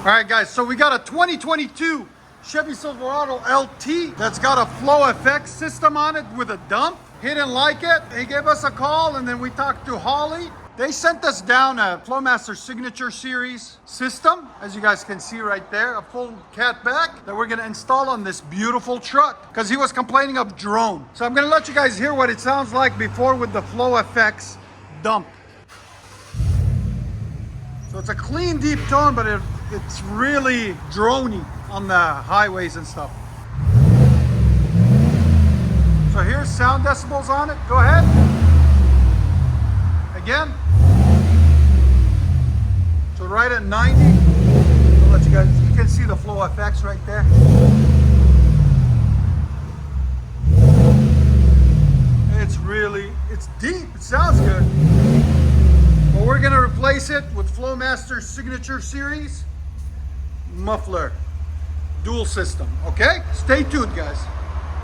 All right, guys, so we got a 2022 Chevy Silverado LT that's got a flow effects system on it with a dump. He didn't like it. He gave us a call, and then we talked to Holley. They sent us down a Flowmaster Signature Series system, as you guys can see right there, a full catback that we're gonna install on this beautiful truck because he was complaining of drone. So I'm gonna let you guys hear what it sounds like before with the flow effects dump. So it's a clean, deep tone, but it's really droney on the highways and stuff. So here's sound decibels on it. Go ahead. Again. So right at 90. I'll let you guys, you can see the flow effects right there. It's deep. It sounds good. But we're gonna replace it with Flowmaster Signature Series muffler dual system. Okay, stay tuned, guys.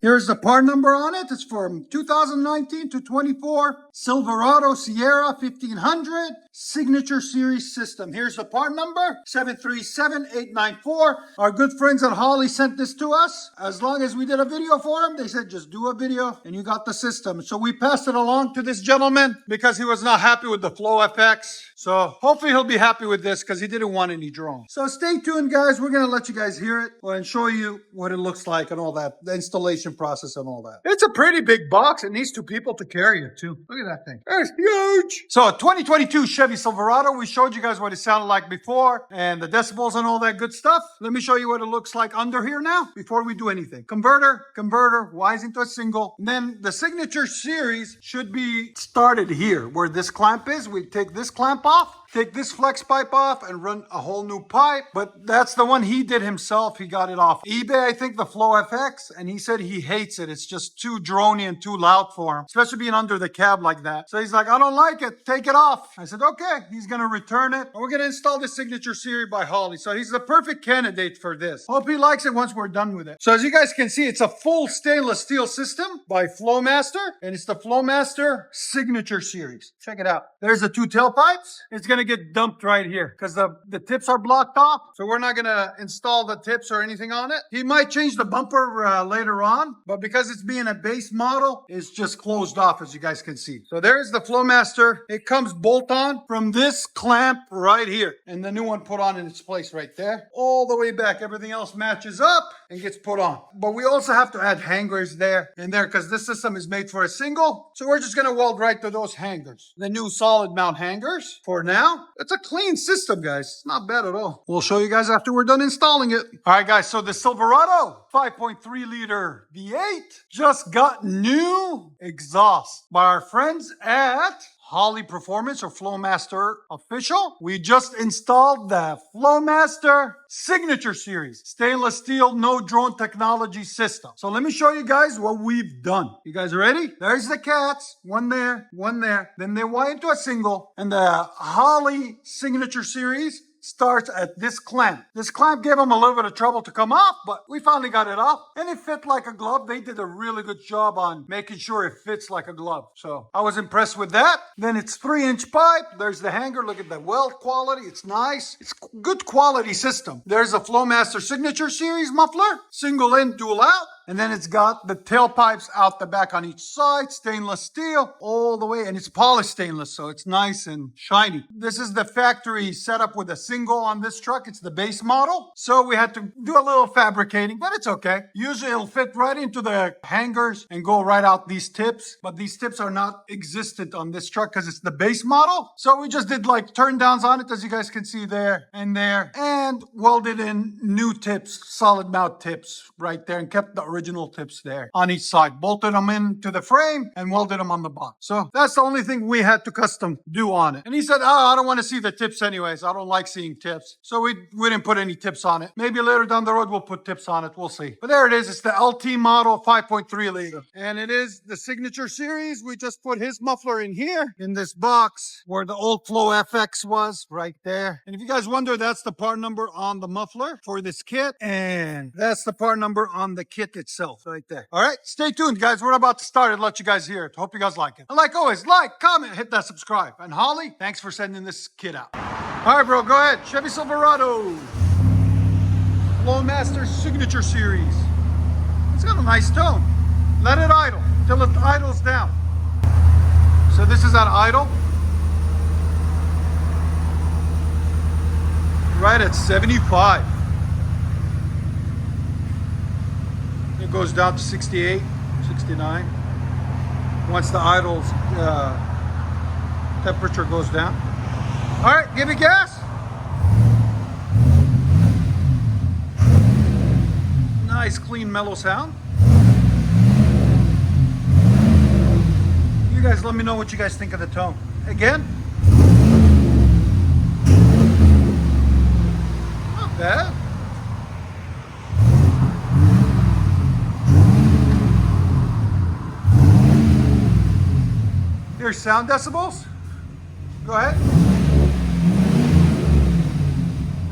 Here's the part number on it. It's from 2019 to 24 Silverado Sierra 1500 Signature Series system. Here's the part number 737894. Our good friends at Holley sent this to us. As long as we did a video for them, they said just do a video and you got the system. So we passed it along to this gentleman because he was not happy with the flow effects. So hopefully he'll be happy with this because he didn't want any drone. So stay tuned, guys. We're going to let you guys hear it and show you what it looks like and all that, the installation process and all that. It's a pretty big box. It needs two people to carry it too. Look at that thing. It's huge. So 2022 Chevy Silverado. We showed you guys what it sounded like before and the decibels and all that good stuff. Let me show you what it looks like under here now before we do anything. Converter, wise into a single. And then the Signature Series should be started here where this clamp is. We take this clamp off. Take this flex pipe off and run a whole new pipe. But that's the one he did himself. He got it off eBay, I think, the Flow FX. And he said he hates it. It's just too drony and too loud for him, especially being under the cab like that. So he's like, I don't like it. Take it off. I said, okay. He's going to return it. And we're going to install the Signature Series by Holley. So he's the perfect candidate for this. Hope he likes it once we're done with it. So as you guys can see, it's a full stainless steel system by Flowmaster. And it's the Flowmaster Signature Series. Check it out. There's the two tailpipes. It's going to get dumped right here because the tips are blocked off, so we're not going to install the tips or anything on it. He might change the bumper later on, but because it's being a base model, it's just closed off, as you guys can see. So there's the Flowmaster. It comes bolt on from this clamp right here, and the new one put on in its place right there, all the way back. Everything else matches up and gets put on, but we also have to add hangers there and there because this system is made for a single, so we're just going to weld right to those hangers, the new solid mount hangers. For now, it's a clean system, guys. It's not bad at all. We'll show you guys after we're done installing it. All right, guys, so the Silverado 5.3 liter V8 just got new exhaust by our friends at Holley Performance or Flowmaster Official. We just installed the Flowmaster Signature Series stainless steel no drone technology system. So let me show you guys what we've done. You guys ready? There's the cats, one there, one there. Then they wire into a single, and the Holley Signature Series starts at this clamp. This clamp gave them a little bit of trouble to come off, but we finally got it off and it fit like a glove. They did a really good job on making sure it fits like a glove. So I was impressed with that. Then it's 3-inch pipe. There's the hanger. Look at the weld quality. It's nice. It's good quality system. There's a Flowmaster Signature Series muffler, single in, dual out. And then it's got the tailpipes out the back on each side, stainless steel all the way, and it's polished stainless, so it's nice and shiny. This is the factory setup with a single on this truck. It's the base model, so we had to do a little fabricating, but it's okay. Usually it'll fit right into the hangers and go right out these tips, but these tips are not existent on this truck because it's the base model. So we just did like turn downs on it, as you guys can see there, and welded in new tips, solid mount tips right there, and kept the original tips there on each side. Bolted them into the frame and welded them on the box. So that's the only thing we had to custom do on it. And he said, oh, I don't want to see the tips anyways. I don't like seeing tips. So we didn't put any tips on it. Maybe later down the road we'll put tips on it. We'll see. But there it is. It's the LT model 5.3 liter. And it is the Signature Series. We just put his muffler in here in this box where the old Flow FX was right there. And if you guys wonder, that's the part number on the muffler for this kit. And that's the part number on the kit itself right there. All right, stay tuned, guys. We're about to start and let you guys hear it. Hope you guys like it. And like always, like, comment, hit that subscribe. And Holley, thanks for sending this kit out. All right, bro, go ahead. Chevy Silverado. Flowmaster Signature Series. It's got a nice tone. Let it idle till it idles down. So this is at idle. Right at 75. It goes down to 68, 69. Once the idle's temperature goes down. All right, give it gas. Nice, clean, mellow sound. You guys let me know what you guys think of the tone. Again, not bad. Here's sound decibels. Go ahead.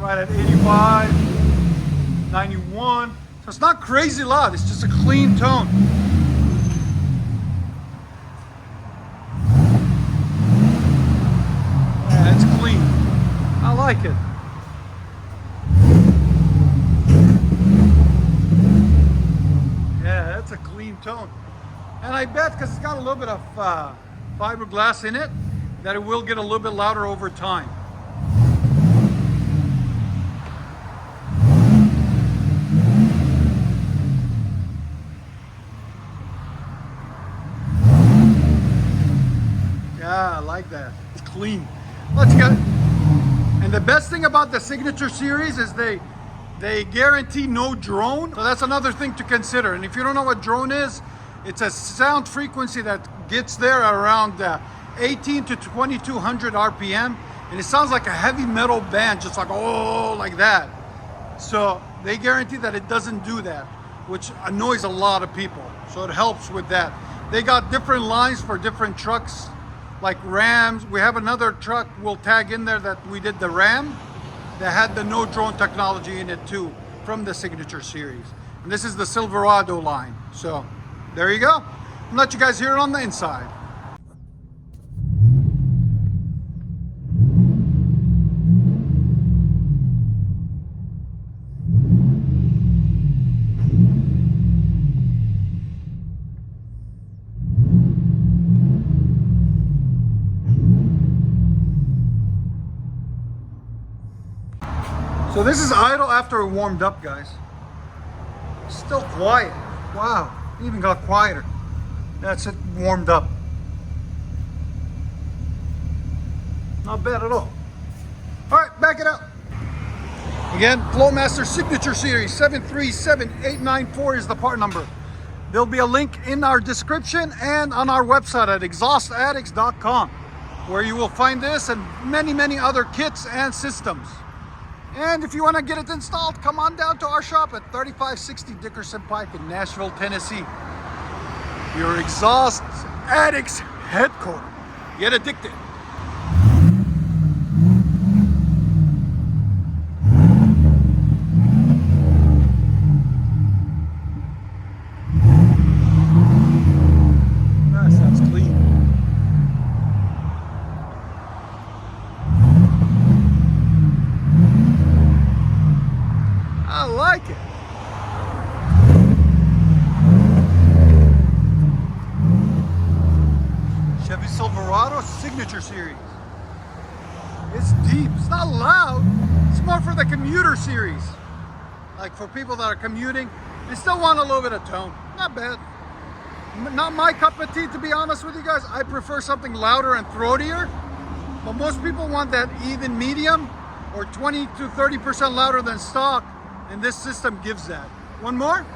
Right at 85, 91. So it's not crazy loud, it's just a clean tone. Yeah, it's clean. I like it. Yeah, that's a clean tone. And I bet, because it's got a little bit of fiberglass in it, that it will get a little bit louder over time. Yeah, I like that. It's clean. Let's get it. And the best thing about the Signature Series is they guarantee no drone. So that's another thing to consider. And if you don't know what drone is, it's a sound frequency that gets there around 18 to 2200 RPM. And it sounds like a heavy metal band, just like, oh, like that. So they guarantee that it doesn't do that, which annoys a lot of people. So it helps with that. They got different lines for different trucks, like Rams. We have another truck we'll tag in there that we did the Ram that had the no drone technology in it too, from the Signature Series. And this is the Silverado line. So there you go. I'll let you guys hear it on the inside. So this is idle after it warmed up, guys. Still quiet. Wow, it even got quieter. That's it, warmed up. Not bad at all. All right, back it up. Again, Flowmaster Signature Series 737894 is the part number. There'll be a link in our description and on our website at exhaustaddicts.com, where you will find this and many, many other kits and systems. And if you want to get it installed, come on down to our shop at 3560 Dickerson Pike in Nashville, Tennessee. Your Exhaust Addicts headquarters. Get addicted. That sounds clean. I like it. Chevy Silverado Signature Series. It's deep. It's not loud. It's more for the commuter series. Like for people that are commuting, they still want a little bit of tone. Not bad. Not my cup of tea, to be honest with you guys. I prefer something louder and throatier. But most people want that even medium or 20 to 30% louder than stock. And this system gives that. One more.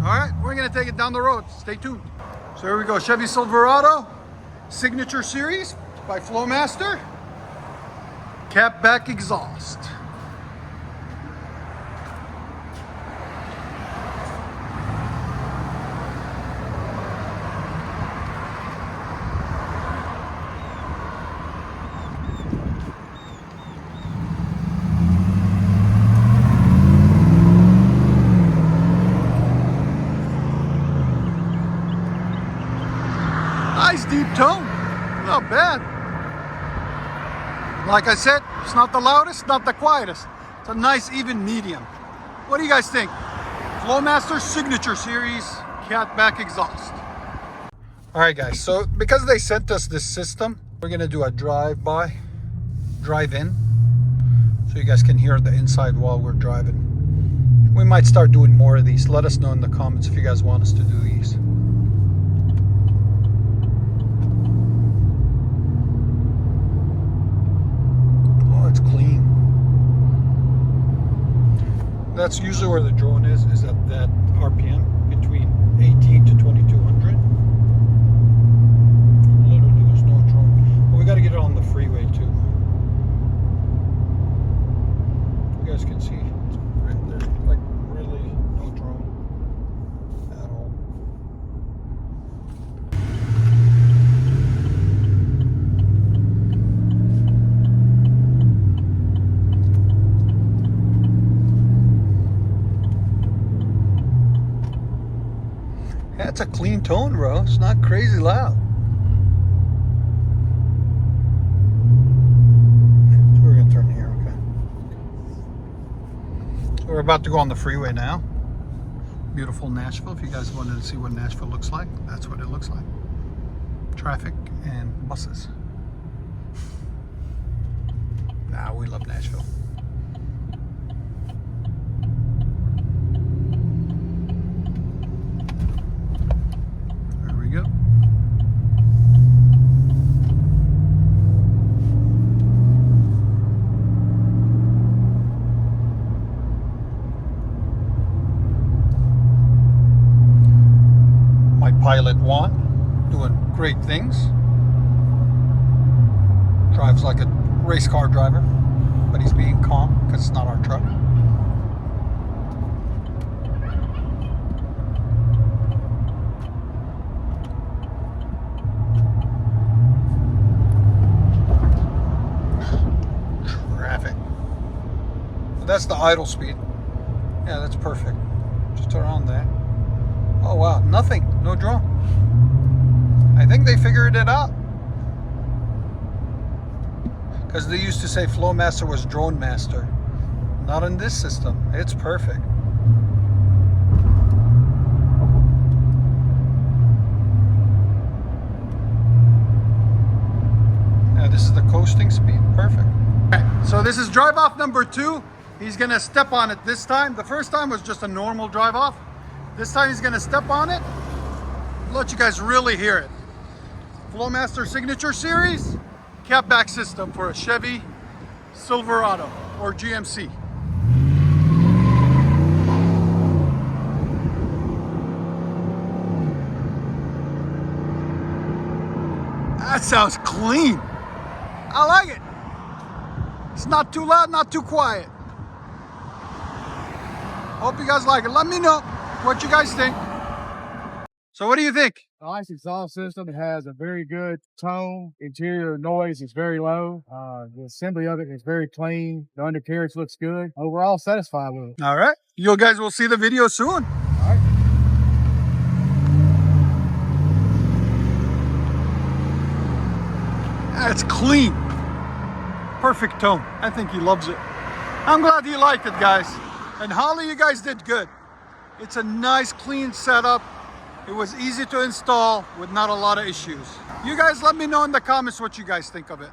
All right, we're gonna take it down the road. Stay tuned. So here we go, Chevy Silverado Signature Series by Flowmaster. Cap back exhaust. Nice deep tone, not bad. Like I said, it's not the loudest, not the quietest. It's a nice even medium. What do you guys think? Flowmaster Signature Series catback exhaust. All right guys, so because they sent us this system, we're gonna do a drive-in, so you guys can hear the inside while we're driving. We might start doing more of these. Let us know in the comments if you guys want us to do these. Oh, it's clean. That's usually where the drone is at that RPM, between 18 to 2200. Literally, there's no drone. But we got to get it on the freeway too. You guys can see it's right there, like really no drone at all. That's a clean tone, bro. It's not crazy loud. So we're gonna turn here, okay. So we're about to go on the freeway now. Beautiful Nashville. If you guys wanted to see what Nashville looks like, that's what it looks like. Traffic and buses. Nah, we love Nashville. Go. My pilot Juan doing great things. Drives like a race car driver, but he's being calm because it's not our truck. That's the idle speed. Yeah, that's perfect. Just around there. Oh wow, nothing. No drone. I think they figured it out. Because they used to say Flowmaster was Dronemaster. Not in this system. It's perfect. Yeah, this is the coasting speed. Perfect. Okay, so this is drive off number 2. He's gonna step on it this time. The first time was just a normal drive off. This time he's gonna step on it. Let you guys really hear it. Flowmaster Signature Series catback system for a Chevy Silverado or GMC. That sounds clean. I like it. It's not too loud, not too quiet. Hope you guys like it. Let me know what you guys think. So what do you think? The ICE exhaust system has a very good tone. Interior noise is very low. The assembly of it is very clean. The undercarriage looks good. Overall, satisfied with it. All right. You guys will see the video soon. All right. It's clean. Perfect tone. I think he loves it. I'm glad he liked it, guys. And Holley, you guys did good. It's a nice, clean setup. It was easy to install with not a lot of issues. You guys let me know in the comments what you guys think of it.